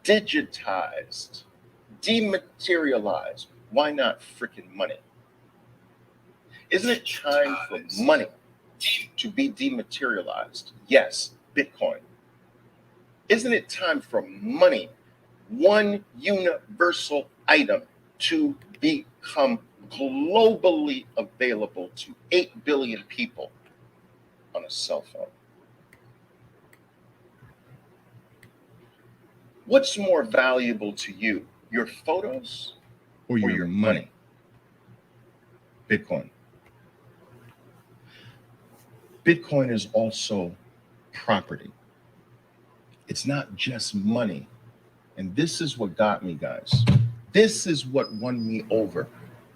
digitized, dematerialized. Why not freaking money? Isn't it time for money to be dematerialized? Yes, Bitcoin. Isn't it time for money, one universal item, to become globally available to 8 billion people on a cell phone? What's more valuable to you, your photos or your money? Bitcoin. Bitcoin is also property. It's not just money. And this is what got me, guys. This is what won me over.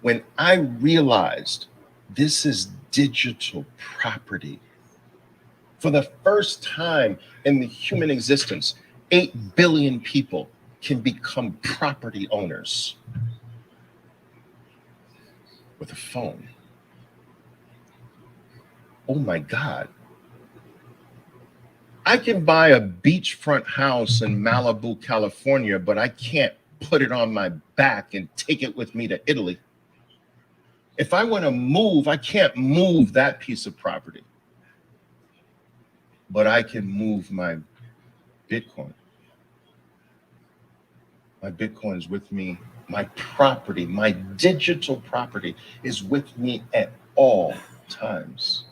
When I realized this is digital property, for the first time in the human existence, 8 billion people can become property owners with a phone. Oh my God. I can buy a beachfront house in Malibu, California, but I can't put it on my back and take it with me to Italy. If I want to move, I can't move that piece of property, but I can move my Bitcoin. My Bitcoin is with me. My property, my digital property is with me at all times.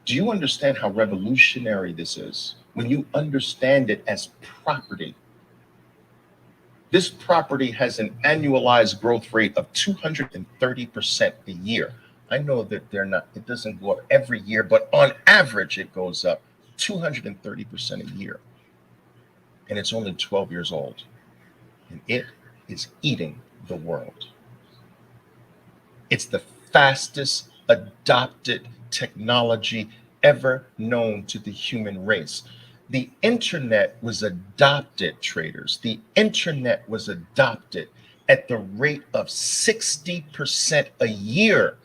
Do you understand how revolutionary this is when you understand it as property? This property has an annualized growth rate of 230% a year. I know that it doesn't go up every year, but on average, it goes up 230% a year. And it's only 12 years old. And it is eating the world. It's the fastest adopted technology ever known to the human race. The internet was adopted, traders. The internet was adopted at the rate of 60% a year.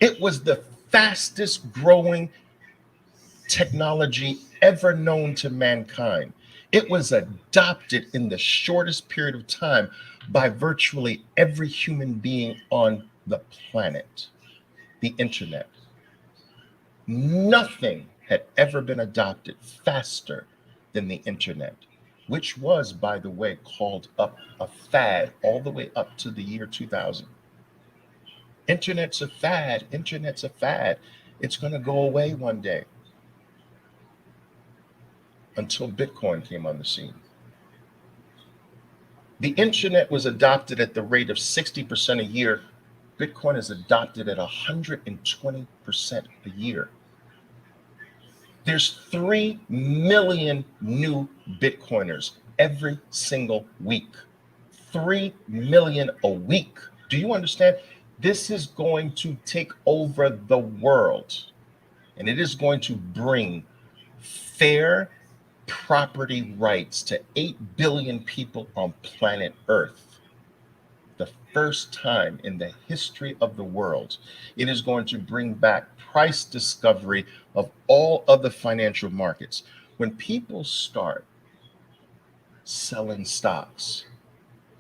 It was the fastest growing technology ever known to mankind. It was adopted in the shortest period of time by virtually every human being on the planet. The internet. Nothing had ever been adopted faster than the internet, which was, by the way, called up a fad all the way up to the year 2000. Internet's a fad. Internet's a fad. It's going to go away one day, until Bitcoin came on the scene. The internet was adopted at the rate of 60% a year. Bitcoin is adopted at 120% a year. There's 3 million new Bitcoiners every single week. 3 million a week. Do you understand? This is going to take over the world, and it is going to bring fair property rights to 8 billion people on planet Earth. The first time in the history of the world, it is going to bring back price discovery of all other financial markets. When people start selling stocks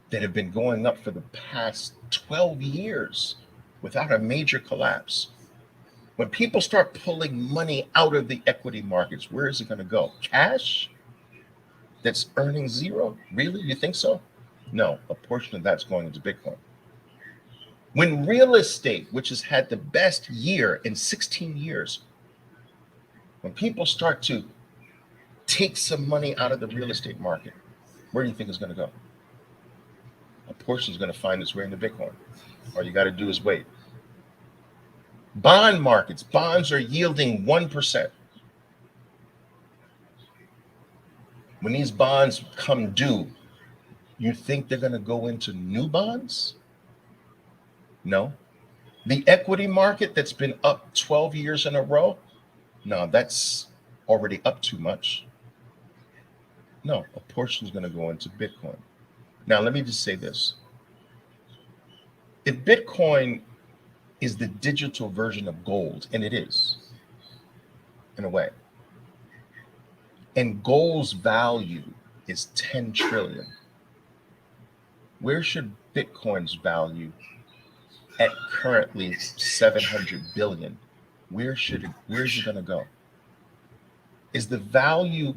that have been going up for the past 12 years without a major collapse, when people start pulling money out of the equity markets, where is it going to go? Cash that's earning zero? Really? You think so? No, a portion of that's going into Bitcoin. When real estate, which has had the best year in 16 years, when people start to take some money out of the real estate market, where do you think it's going to go? A portion is going to find its way into Bitcoin. All you got to do is wait. Bond markets, bonds are yielding 1%. When these bonds come due, you think they're going to go into new bonds? No. The equity market that's been up 12 years in a row? No, that's already up too much. No, a portion is going to go into Bitcoin. Now, let me just say this. If Bitcoin is the digital version of gold, and it is, in a way, and gold's value is 10 trillion. Where should Bitcoin's value at currently 700 billion? Where's it going to go? Is the value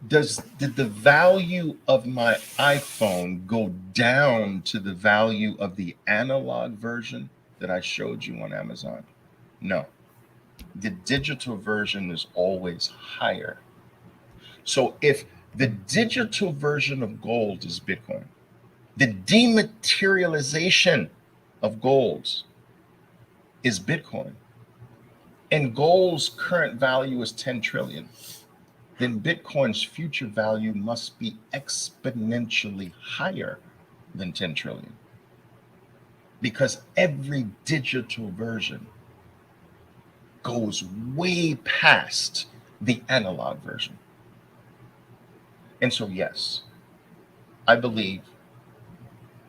did the value of my iPhone go down to the value of the analog version that I showed you on Amazon? No. The digital version is always higher. So if the digital version of gold is Bitcoin, the dematerialization of gold is Bitcoin, and gold's current value is 10 trillion, then Bitcoin's future value must be exponentially higher than 10 trillion. Because every digital version goes way past the analog version. And so, yes, I believe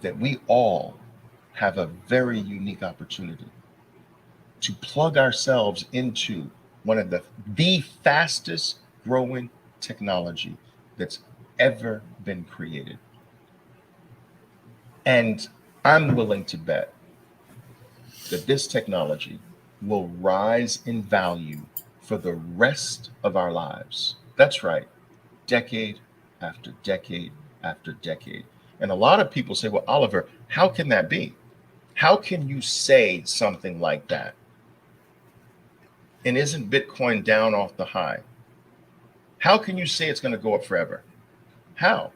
that we all have a very unique opportunity to plug ourselves into one of the fastest growing technology that's ever been created. And I'm willing to bet that this technology will rise in value for the rest of our lives. That's right, decade after decade after decade. And a lot of people say, well, Oliver, how can that be? How can you say something like that? And isn't Bitcoin down off the high? How can you say it's going to go up forever? How?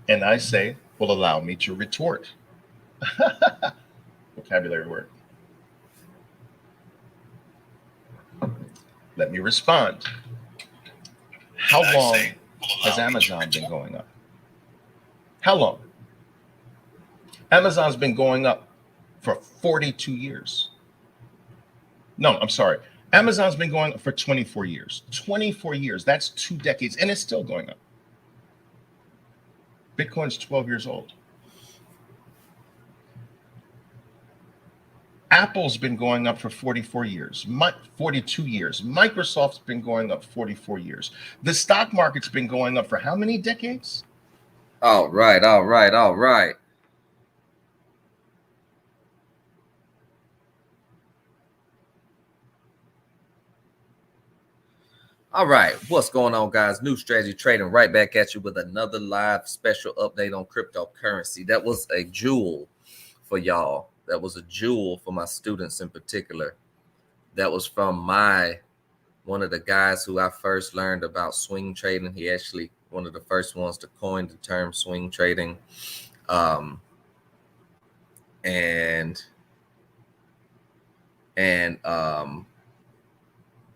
And I say, well, allow me to retort. Vocabulary word. Let me respond. How long has Amazon been going up? How long? Amazon's been going up for 42 years. No, I'm sorry. Amazon's been going up for 24 years. 24 years. That's 2 decades, and it's still going up. Bitcoin's 12 years old. Apple's been going up for 44 years, 42 years. Microsoft's been going up 44 years. The stock market's been going up for how many decades? All right. All right, what's going on, guys? New Strategy Trading right back at you with another live special update on cryptocurrency. That was a jewel for y'all. That was a jewel for my students in particular. That was from one of the guys who I first learned about swing trading. He actually one of the first ones to coin the term swing trading.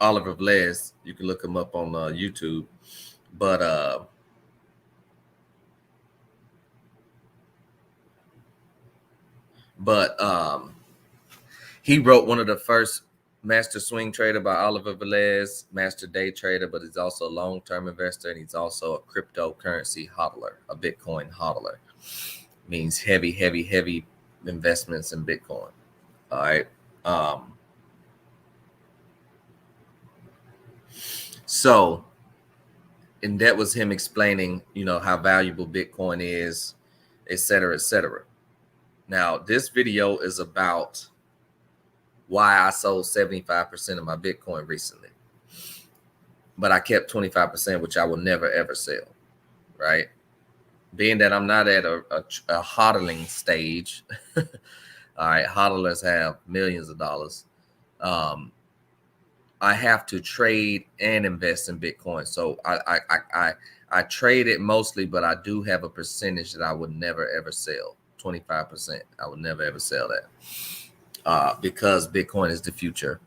Oliver Velez, you can look him up on YouTube, but he wrote one of the first Master Swing Trader by Oliver Velez, Master Day Trader, but he's also a long-term investor, and he's also a cryptocurrency hodler, a Bitcoin hodler. Means heavy investments in Bitcoin. All right. So, and that was him explaining, how valuable Bitcoin is, et cetera, et cetera. Now, this video is about why I sold 75% of my Bitcoin recently, but I kept 25%, which I will never, ever sell, right? Being that I'm not at a hodling stage, all right, hodlers have millions of dollars. I have to trade and invest in Bitcoin. So I trade it mostly, but I do have a percentage that I would never, ever sell. 25%. I would never, ever sell that because Bitcoin is the future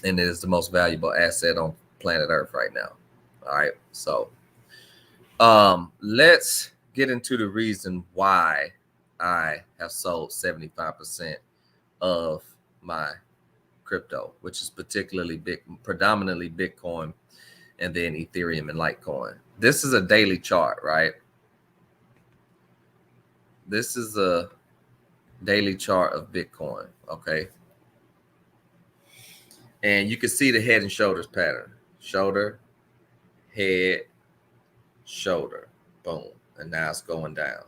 and it is the most valuable asset on planet Earth right now. All right. So let's get into the reason why I have sold 75% of my crypto, which is predominantly Bitcoin and then Ethereum and Litecoin. This is a daily chart, right? This is a daily chart of Bitcoin, okay? And you can see the head and shoulders pattern. shoulder, head, shoulder, boom. And now it's going down.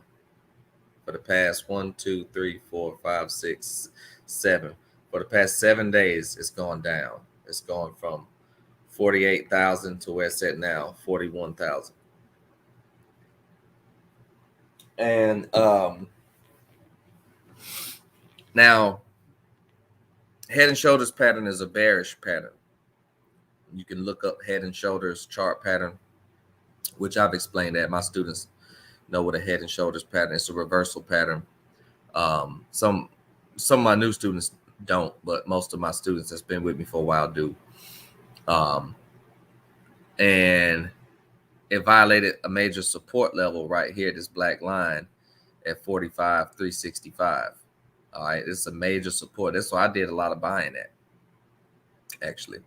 For the past 1, 2, 3, 4, 5, 6, 7. For the past 7 days, it's gone down. It's gone from 48,000 to where it's at now, 41,000. And now, head and shoulders pattern is a bearish pattern. You can look up head and shoulders chart pattern, which I've explained that. My students know what a head and shoulders pattern is. It's a reversal pattern. Some of my new students don't, but most of my students that's been with me for a while do. And it violated a major support level right here, this black line at 45,365. All right, it's a major support. That's why I did a lot of buying at, actually.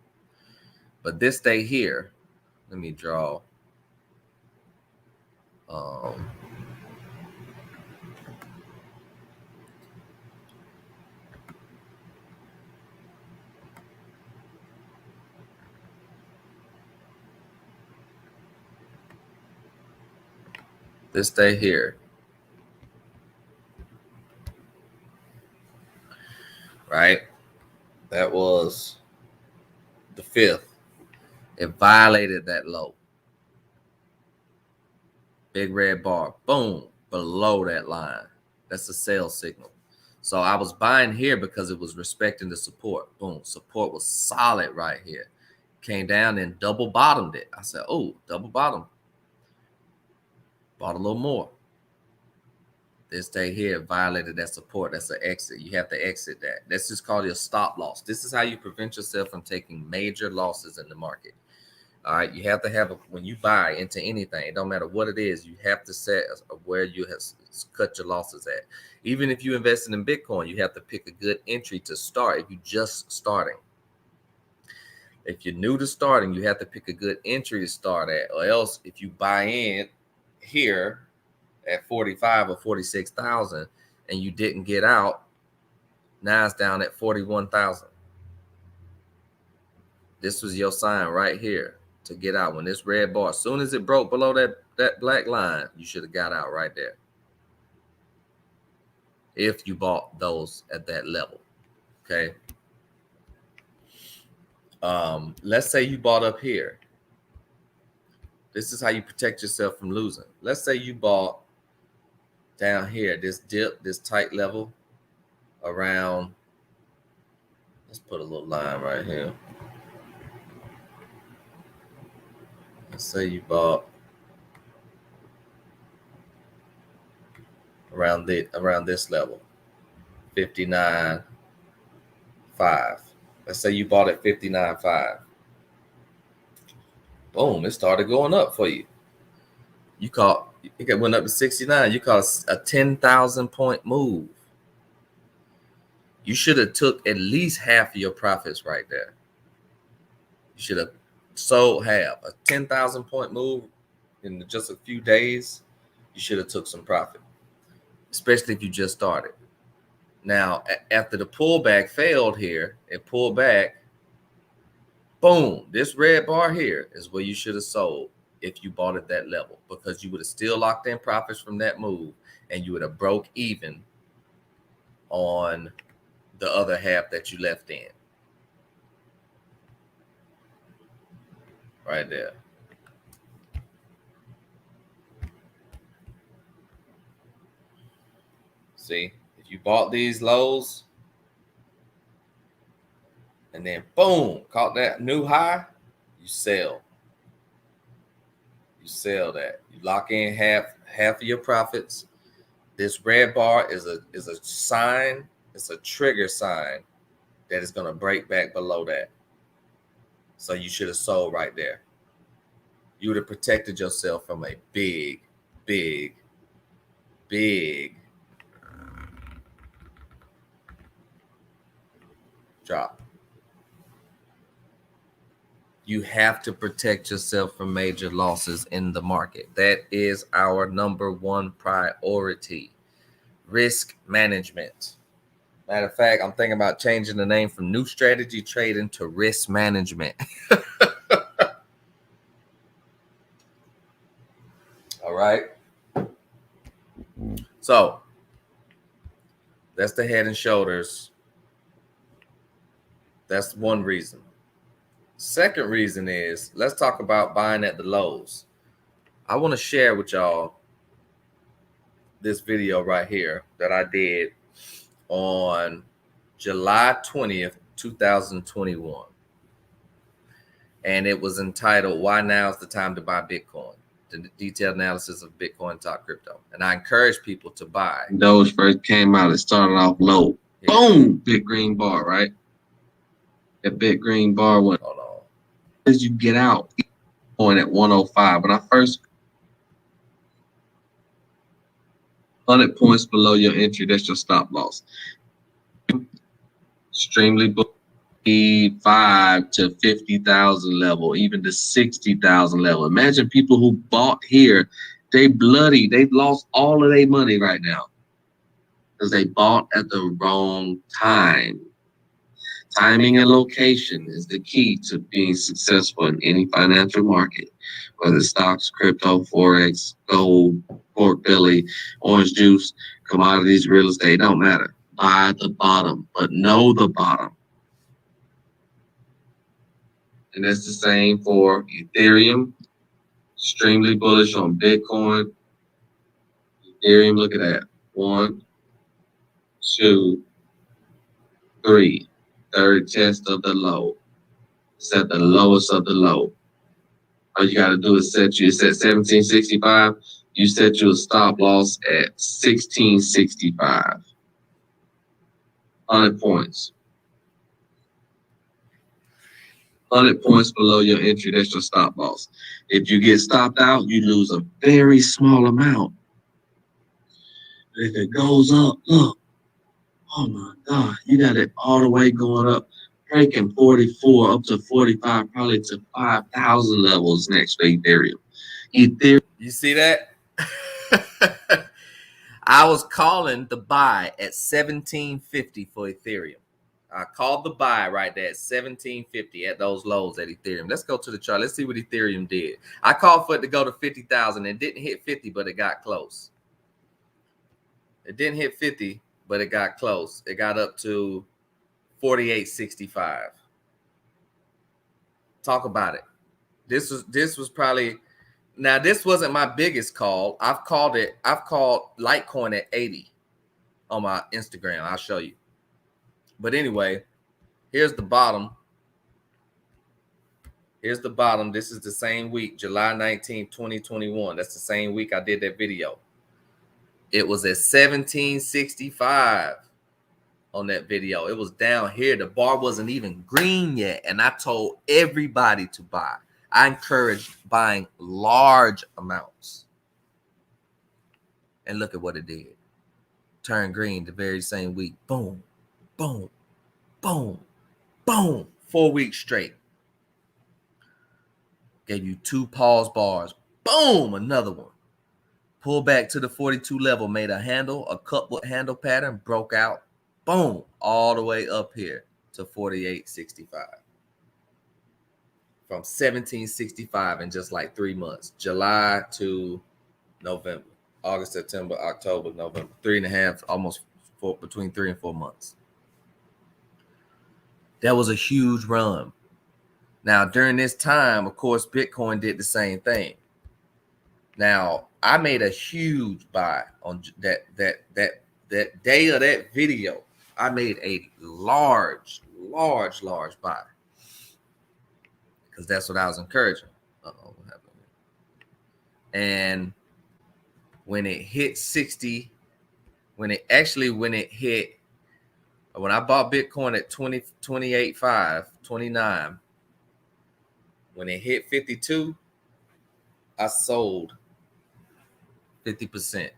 But this day here, let me draw. This day here, right? That was the 5th. It violated that low. Big red bar, boom, below that line. That's a sell signal. So I was buying here because it was respecting the support. Boom, support was solid right here. Came down and double bottomed it. I said, oh, double bottom. Bought a little more. This day here violated that support. That's an exit. You have to exit that. This is called your stop loss. This is how you prevent yourself from taking major losses in the market. All right, you have to have when you buy into anything, it don't matter what it is, you have to set where you have cut your losses at. Even if you invested in Bitcoin, you have to pick a good entry to start. If you're just starting, if you're new to starting, you have to pick a good entry to start at, or else if you buy in here at 45 or 46,000 and you didn't get out, now it's down at 41,000. This was your sign right here to get out. When this red bar, as soon as it broke below that black line, you should have got out right there. If you bought those at that level, okay? Let's say you bought up here. This is how you protect yourself from losing. Let's say you bought down here, this dip, this tight level around, let's put a little line right here. Let's say you bought around this level, 59.5. Let's say you bought at 59.5. Boom, it started going up for you. It went up to 69. You caught a 10,000 point move. You should have took at least half of your profits right there. You should have sold half. A 10,000 point move in just a few days, you should have took some profit, especially if you just started. Now, after the pullback failed here, it pulled back. Boom, this red bar here is where you should have sold if you bought at that level, because you would have still locked in profits from that move and you would have broke even on the other half that you left in. Right there. See, if you bought these lows and then boom, caught that new high, you sell. You sell that. You lock in half of your profits. This red bar is a sign. It's a trigger sign that is going to break back below that. So you should have sold right there. You would have protected yourself from a big drop. You have to protect yourself from major losses in the market. That is our number one priority. Risk management. Matter of fact, I'm thinking about changing the name from New Strategy Trading to Risk Management. right? So that's the Head and Shoulders. That's one reason. Second reason is, let's talk about buying at the lows. I want to share with y'all this video right here that I did on July 20th, 2021. And it was entitled, Why Now is the Time to Buy Bitcoin? The detailed analysis of Bitcoin Talk Crypto. And I encourage people to buy. Those first came out, it started off low. Yeah. Boom! Big green bar, right? That big green bar went. Hold on. As you get out, point at 105. When I first 100 points below your entry, that's your stop loss. Extremely 5 to 50,000 level, even to 60,000 level. Imagine people who bought here, they've lost all of their money right now because they bought at the wrong time. Timing and location is the key to being successful in any financial market, whether it's stocks, crypto, forex, gold, pork belly, orange juice, commodities, real estate, don't matter. Buy the bottom, but know the bottom. And that's the same for Ethereum. Extremely bullish on Bitcoin. Ethereum, look at that. 1, 2, 3. Third test of the low. It's at the lowest of the low. All you got to do is set 1765. You set your stop loss at 1665. 100 points. 100 points below your entry, that's your stop loss. If you get stopped out, you lose a very small amount. If it goes up, look, oh my God, you got it all the way going up, breaking 44 up to 45, probably to 5,000 levels next to Ethereum. You see that? I was calling the buy at 1750 for Ethereum. I called the buy right there at 1750 at those lows at Ethereum. Let's go to the chart. Let's see what Ethereum did. I called for it to go to 50,000. It didn't hit 50, but it got close. It didn't hit 50, but it got close. It got up to 48.65. Talk about it. This was probably, now this wasn't my biggest call. I've called Litecoin at 80 on my Instagram. I'll show you. But anyway, here's the bottom. Here's the bottom. This is the same week, July 19, 2021. That's the same week I did that video. It was at 1765 on that video. It was down here. The bar wasn't even green yet. And I told everybody to buy. I encouraged buying large amounts. And look at what it did. Turned green the very same week. Boom, boom, boom, boom. 4 weeks straight. Gave you 2 pause bars. Boom, another one. Pull back to the 42 level, made a cupboard handle pattern, broke out. Boom, all the way up here to 48.65. From 1765 in just like 3 months. July to November. August, September, October, November. 3.5, almost between 3 and 4 months. That was a huge run. Now, during this time, of course, Bitcoin did the same thing. Now, I made a huge buy on that day of that video. I made a large buy because that's what I was encouraging. Uh-oh, what happened? And when it hit 60, when I bought Bitcoin at 28.5, 29, when it hit 52, I sold 50%.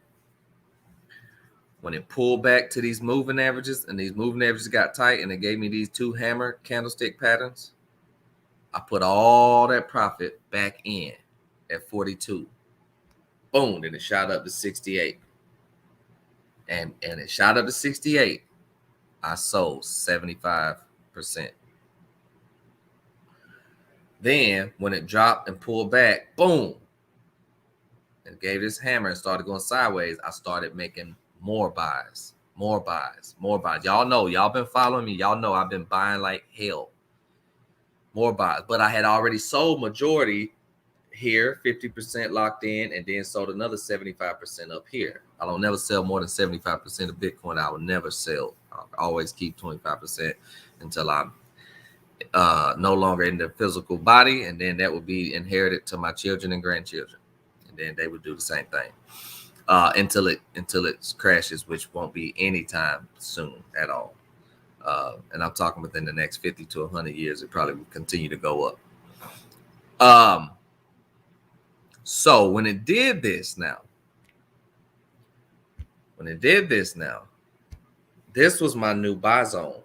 When it pulled back to these moving averages and these moving averages got tight and it gave me these 2 hammer candlestick patterns, I put all that profit back in at 42. Boom, and it shot up to 68. And it shot up to 68. I sold 75%. Then when it dropped and pulled back, boom, and gave this hammer and started going sideways, I started making more buys, more buys, more buys. Y'all know, y'all been following me. Y'all know I've been buying like hell. More buys. But I had already sold majority here, 50% locked in, and then sold another 75% up here. I don't never sell more than 75% of Bitcoin. I will never sell. I'll always keep 25% until I'm no longer in the physical body, and then that would be inherited to my children and grandchildren, and then they would do the same thing until it crashes, which won't be anytime soon at all. And I'm talking within the next 50 to 100 years, it probably will continue to go up. So when it did this now, this was my new buy zone.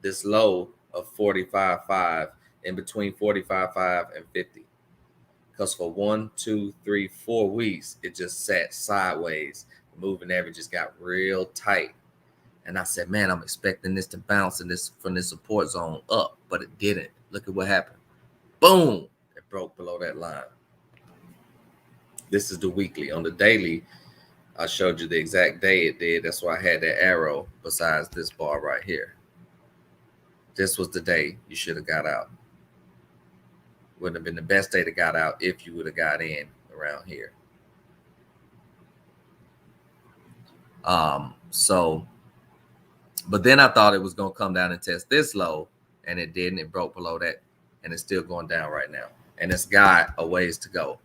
This low of 45.5, in between 45.5 and 50. Because for 1, 2, 3, 4 weeks, it just sat sideways. The moving averages got real tight. And I said, man, I'm expecting this to bounce from this support zone up, but it didn't. Look at what happened. Boom! It broke below that line. This is the weekly. On the daily, I showed you the exact day it did. That's why I had that arrow besides this bar right here. This was the day you should have got out. Wouldn't have been the best day to got out if you would have got in around here. But then I thought it was going to come down and test this low, and it didn't. It broke below that, and it's still going down right now. And it's got a ways to go.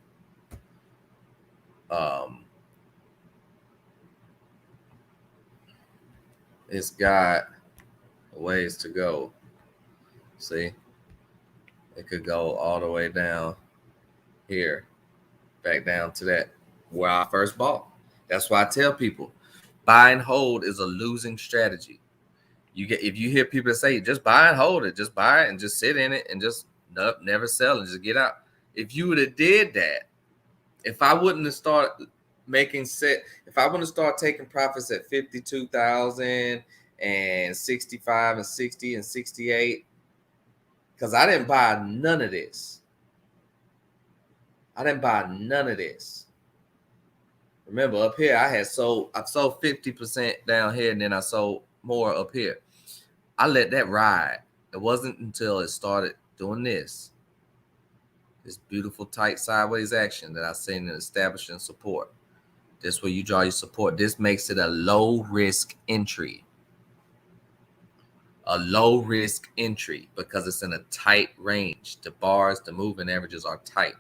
It's got a ways to go. See? It could go all the way down here, back down to that where I first bought. That's why I tell people, buy and hold is a losing strategy. If you hear people say, just buy and hold it, just buy it and just sit in it and just never sell and just get out. If you would have did that, if I wouldn't have started if I wouldn't have started taking profits at 52,000 and 65 and 60 and 68, because I didn't buy none of this. Remember, up here, I've sold 50% down here, and then I sold more up here. I let that ride. It wasn't until it started doing this beautiful tight sideways action that I seen in establishing support. This where you draw your support. This makes it a low risk entry. A low risk entry because it's in a tight range. The bars, the moving averages are tight.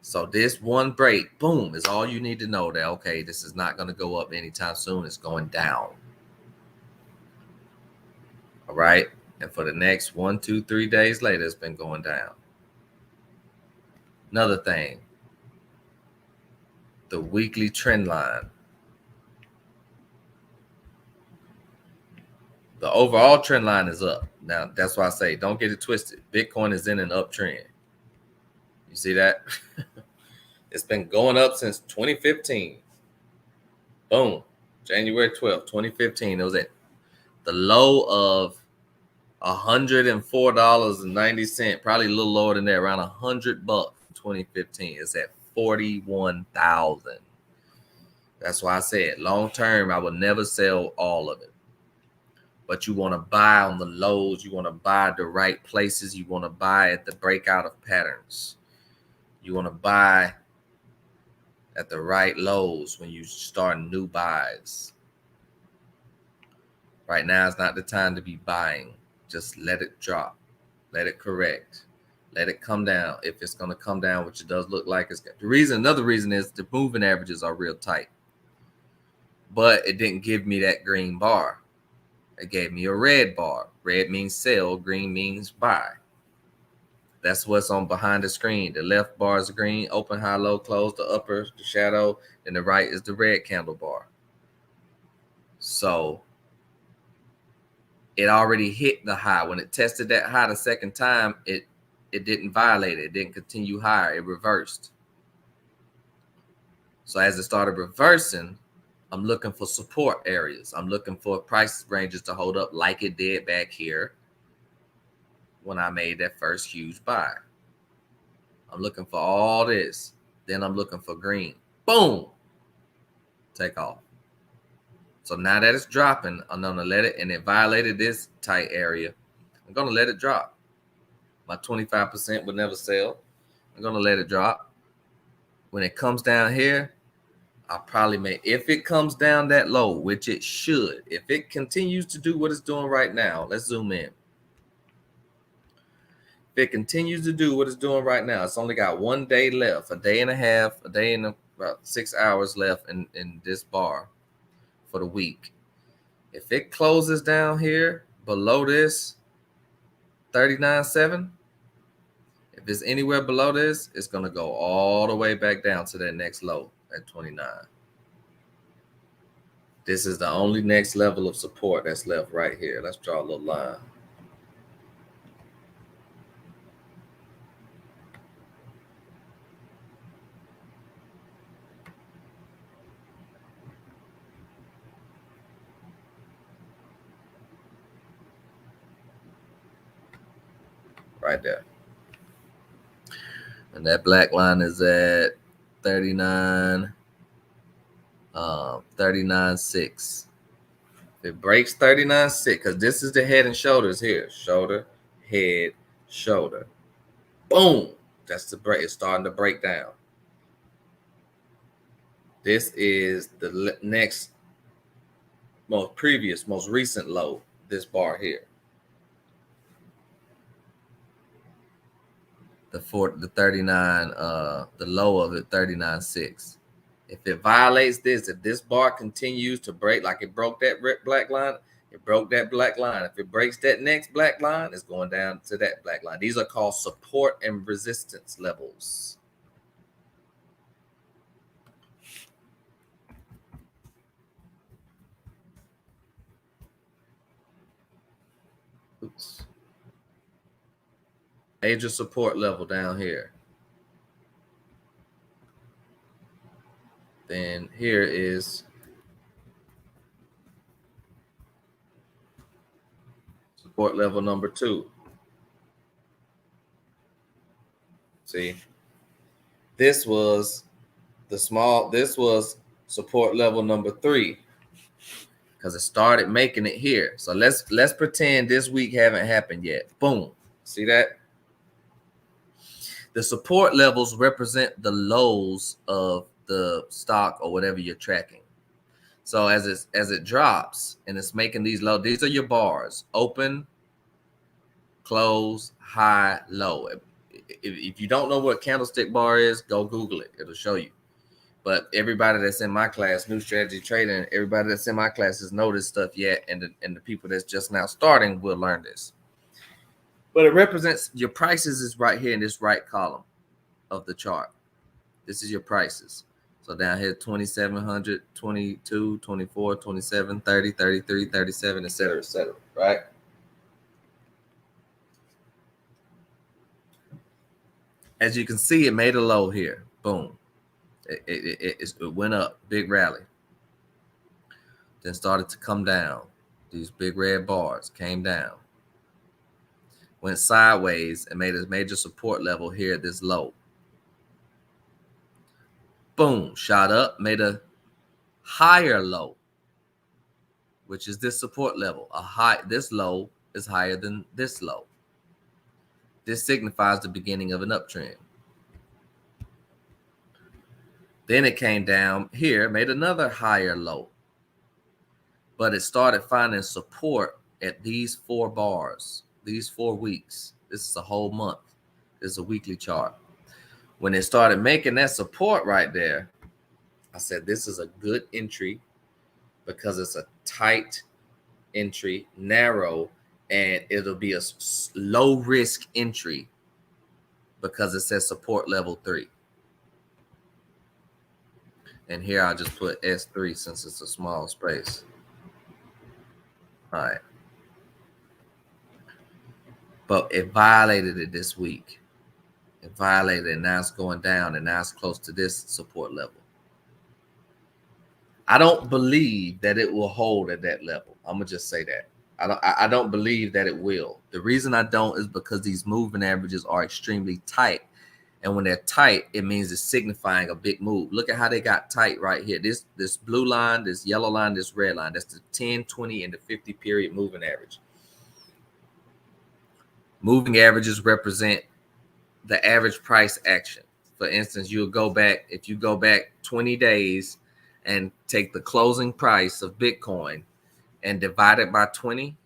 So this one break, boom, is all you need to know that, okay, this is not going to go up anytime soon. It's going down. All right. And for the next 1, 2, 3 days later, it's been going down. Another thing, the weekly trend line. The overall trend line is up. Now, that's why I say don't get it twisted. Bitcoin is in an uptrend. You see that? It's been going up since 2015. Boom. January 12th, 2015. It was at the low of $104.90, probably a little lower than that, around $100 in 2015. It's at 41,000. That's why I said long term, I will never sell all of it. But you want to buy on the lows. You want to buy the right places. You want to buy at the breakout of patterns. You want to buy at the right lows when you start new buys. Right now is not the time to be buying. Just let it drop. Let it correct. Let it come down. If it's going to come down, which it does look like it's got. Another reason is the moving averages are real tight. But it didn't give me that green bar. It gave me a red bar. Red means sell, green means buy. That's what's on behind the screen. The left bar is green, open, high, low, close. The upper, the shadow, and the right is the red candle bar. So it already hit the high. When it tested that high the second time, it didn't violate it. It didn't continue higher. It reversed. So as it started reversing, I'm looking for support areas. I'm looking for price ranges to hold up like it did back here when I made that first huge buy. I'm looking for all this. Then I'm looking for green. Boom. Take off. So now that it's dropping, I'm going to let it, and it violated this tight area. I'm going to let it drop. My 25% would never sell. I'm going to let it drop. When it comes down here, I'll probably make, if it comes down that low, which it should, if it continues to do what it's doing right now, let's zoom in. If it continues to do what it's doing right now, it's only got 1 day left, a day and a half, a day and about 6 hours left in this bar for the week. If it closes down here below this 39.7, if it's anywhere below this, it's going to go all the way back down to that next low at 29. This is the only next level of support that's left right here. Let's draw a little line. Right there. And that black line is at 39. 39.6. If it breaks 39.6, because this is the head and shoulders here. Shoulder, head, shoulder. Boom. That's the break. It's starting to break down. This is the next most recent low, this bar here. The 39, the low of it, 39.6. If it violates this, if this bar continues to break, like it broke that black line, it broke that black line. If it breaks that next black line, it's going down to that black line. These are called support and resistance levels. Oops. Major support level down here. Then here is support level number 2. See, this was support level number 3 because it started making it here. So let's pretend this week haven't happened yet. Boom. See that? The support levels represent the lows of the stock or whatever you're tracking. So as it drops and it's making these low, these are your bars: open, close, high, low. If you don't know what candlestick bar is, go Google it. It'll show you. But everybody that's in my class, New Strategy Trading, everybody that's in my classes know this stuff yet, and the people that's just now starting will learn this. But it represents your prices is right here in this right column of the chart. This is your prices. So down here, 2,700, 22, 24, 27, 30, 33, 37, etc., right? As you can see, it made a low here. Boom. It went up, big rally. Then started to come down. These big red bars came down. Went sideways and made a major support level here at this low. Boom, shot up, made a higher low, which is this support level. This low is higher than this low. This signifies the beginning of an uptrend. Then it came down here, made another higher low. But it started finding support at these 4 bars, these 4 weeks. This is a whole month. This is a weekly chart. When it started making that support right there, I said, this is a good entry because it's a tight entry, narrow, and it'll be a low risk entry because it says support level 3. And here I'll just put S3 since it's a small space. All right. But it violated it this week. It violated it. Now it's going down, and now it's close to this support level. I don't believe that it will hold at that level. I'm gonna just say that. I don't believe that it will. The reason I don't is because these moving averages are extremely tight. And when they're tight, it means it's signifying a big move. Look at how they got tight right here. This blue line, this yellow line, this red line. That's the 10, 20, and the 50 period moving average. Moving averages represent the average price action. For instance, if you go back 20 days and take the closing price of Bitcoin and divide it by 20,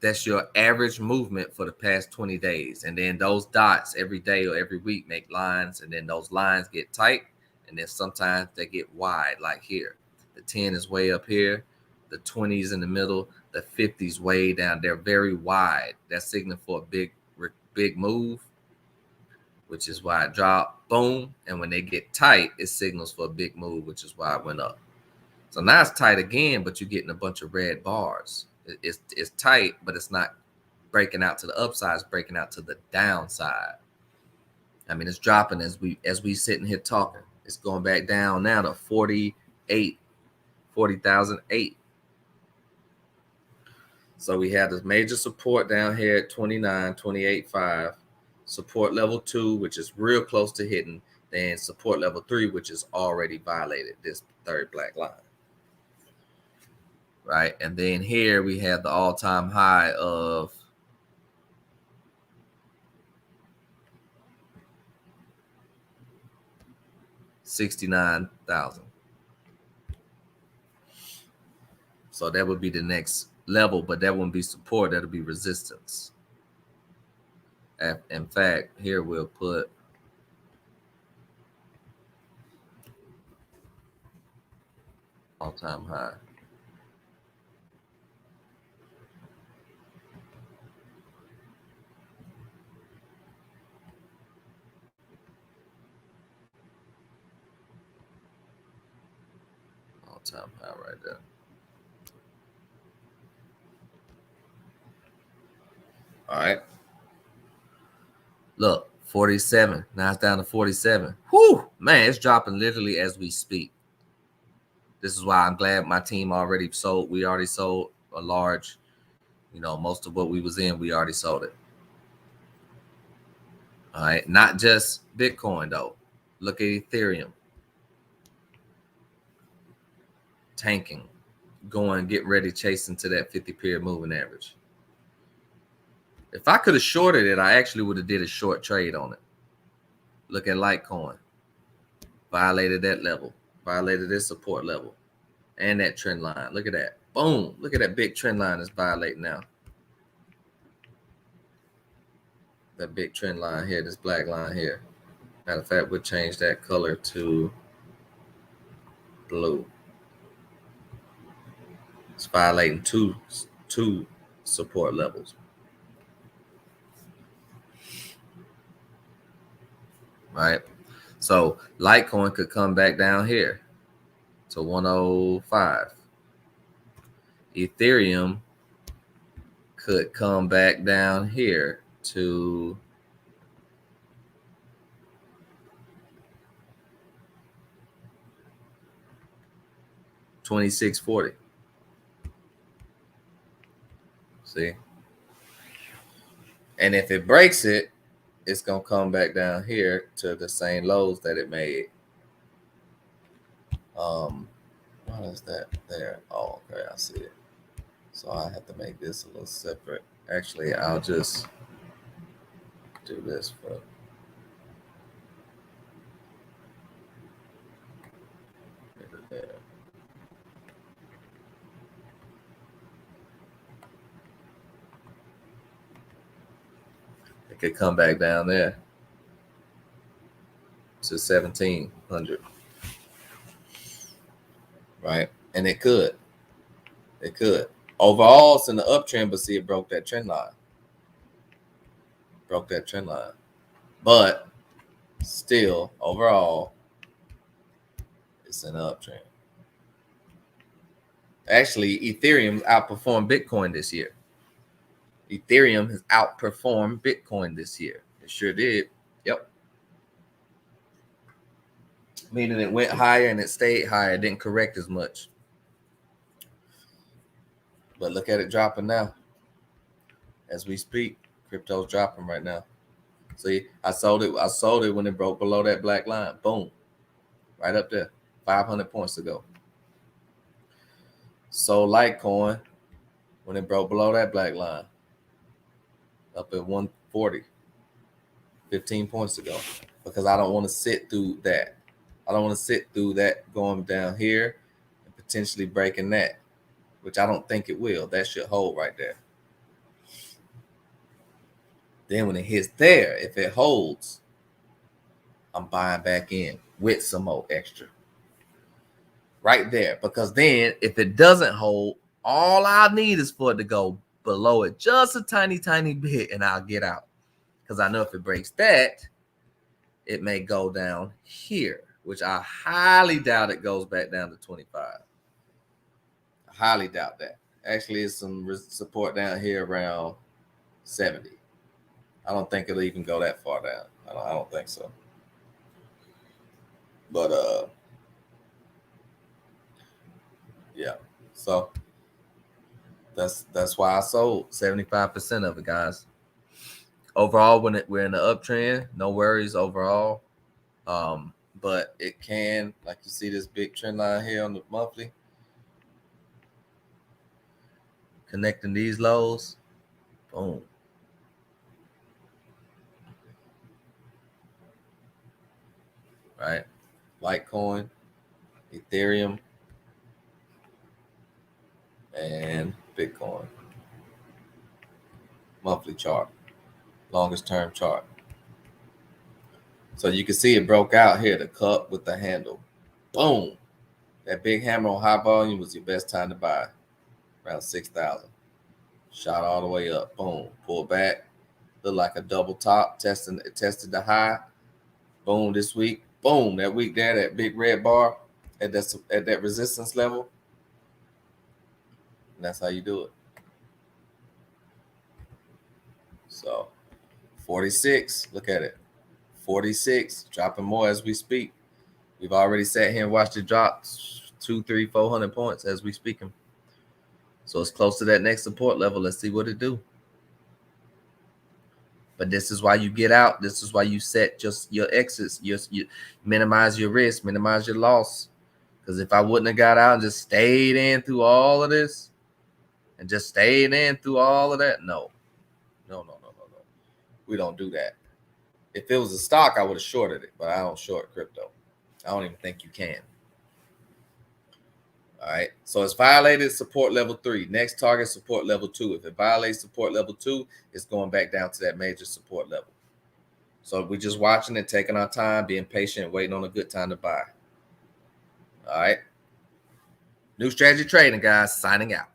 that's your average movement for the past 20 days. And then those dots every day or every week make lines, and then those lines get tight, and then sometimes they get wide, like here. The 10 is way up here, the 20 is in the middle, the 50 is way down. They're very wide. That's signal for a big move, which is why it dropped, boom. And when they get tight, it signals for a big move, which is why it went up. So now it's tight again, but you're getting a bunch of red bars. It's tight, but it's not breaking out to the upside, it's breaking out to the downside. I mean, it's dropping as we sitting here talking. It's going back down now to 40,008. So we have this major support down here at 29,28.5, support level 2, which is real close to hitting, then support level 3, which is already violated, this third black line. Right, and then here we have the all-time high of $69,000. So that would be the next level, but that wouldn't be support, that'll be resistance. In fact, here we'll put all-time high. All-time high right there. All right. Look, 47. Now it's down to 47. Whew, man, it's dropping literally as we speak. This is why I'm glad my team already sold. We already sold a large, most of what we was in, we already sold it. All right. Not just Bitcoin, though. Look at Ethereum. Tanking. Going, get ready, chasing to that 50 period moving average. If I could have shorted it, I actually would have did a short trade on it. Look at Litecoin. Violated that level. Violated this support level. And that trend line. Look at that. Boom. Look at that big trend line that's violating now. That big trend line here, this black line here. Matter of fact, we'll change that color to blue. It's violating two support levels. Right? So Litecoin could come back down here to 105. Ethereum could come back down here to 2640. See? And if it breaks it, it's going to come back down here to the same lows that it made. What is that there? Oh, okay, I see it. So I have to make this a little separate. Actually, I'll just do this for there. It could come back down there to 1,700. Right? And it could. It could. Overall, it's in the uptrend, but see, it broke that trend line. Broke that trend line. But still, overall, it's in the uptrend. Actually, Ethereum outperformed Bitcoin this year. Ethereum has outperformed Bitcoin this year. It sure did. Yep. Meaning it went higher and it stayed higher. It didn't correct as much. But look at it dropping now. As we speak, crypto's dropping right now. See, I sold it when it broke below that black line. Boom. Right up there. 500 points to go. Sold Litecoin when it broke below that black line. Up at 140. 15 points to go. Because I don't want to sit through that. I don't want to sit through that going down here and potentially breaking that, which I don't think it will. That should hold right there. Then when it hits there, if it holds, I'm buying back in with some more extra. Right there. Because then if it doesn't hold, all I need is for it to go below it just a tiny, tiny bit and I'll get out. Because I know if it breaks that, it may go down here, which I highly doubt it goes back down to 25. I highly doubt that. Actually, it's some support down here around 70. I don't think it'll even go that far down. I don't think so. But yeah. So that's why I sold 75% of it, guys. Overall, when we're in the uptrend, no worries overall. But it can, like you see this big trend line here on the monthly, connecting these lows, boom. Right? Litecoin, Ethereum, and Bitcoin. Monthly chart, longest term chart. So you can see it broke out here, the cup with the handle. Boom. That big hammer on high volume was your best time to buy. Around 6,000. Shot all the way up. Boom. Pull back. Looked like a double top. It tested the high. Boom this week. Boom. That week there, that big red bar at that resistance level. And that's how you do it. So 46. Look at it. 46. Dropping more as we speak. We've already sat here and watched it drop 200, 300, 400 points as we speaking. So it's close to that next support level. Let's see what it do. But this is why you get out. This is why you set just your exits. You minimize your risk, minimize your loss. Because if I wouldn't have got out and just stayed in through all of this, and just stayed in through all of that, no. We don't do that. If it was a stock, I would have shorted it, but I don't short crypto. I don't even think you can. All right. So it's violated support level 3. Next target support level 2. If it violates support level 2, it's going back down to that major support level. So we're just watching it, taking our time, being patient, waiting on a good time to buy. All right. New strategy trading, guys. Signing out.